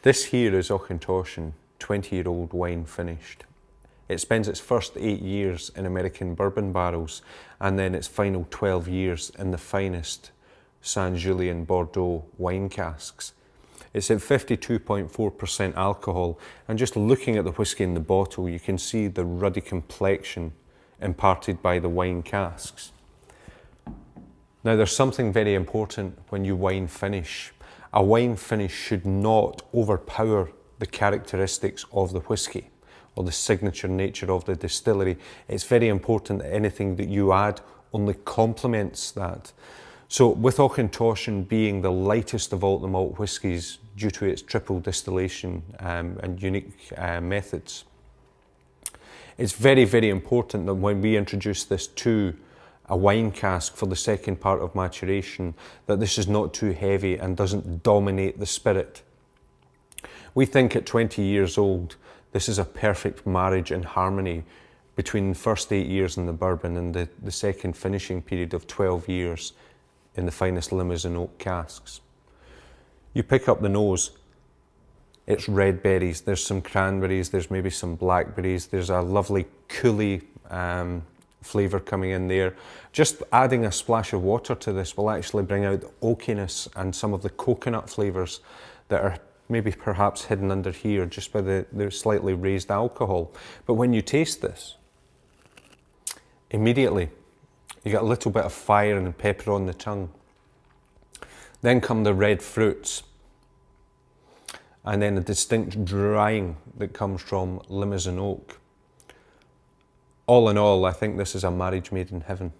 This here is Auchentoshan, 20-year-old wine finished. It spends its first 8 years in American bourbon barrels and then its final 12 years in the finest Saint Julien Bordeaux wine casks. It's at 52.4% alcohol, and just looking at the whisky in the bottle, you can see the ruddy complexion imparted by the wine casks. Now, there's something very important when you wine finish. A wine finish should not overpower the characteristics of the whisky or the signature nature of the distillery. It's very important that anything that you add only complements that. So with Auchentoshan being the lightest of all the malt whiskies due to its triple distillation and unique methods, it's very, very important that when we introduce this to a wine cask for the second part of maturation, that this is not too heavy and doesn't dominate the spirit. We think at 20 years old, this is a perfect marriage and harmony between the first 8 years in the bourbon and the second finishing period of 12 years in the finest Limousin oak casks. You pick up the nose, it's red berries, there's some cranberries, there's maybe some blackberries, there's a lovely coolie flavour coming in there. Just adding a splash of water to this will actually bring out the oakiness and some of the coconut flavours that are maybe perhaps hidden under here just by the slightly raised alcohol. But when you taste this, immediately you get a little bit of fire and pepper on the tongue. Then come the red fruits, and then a distinct drying that comes from Limousin oak. All in all, I think this is a marriage made in heaven.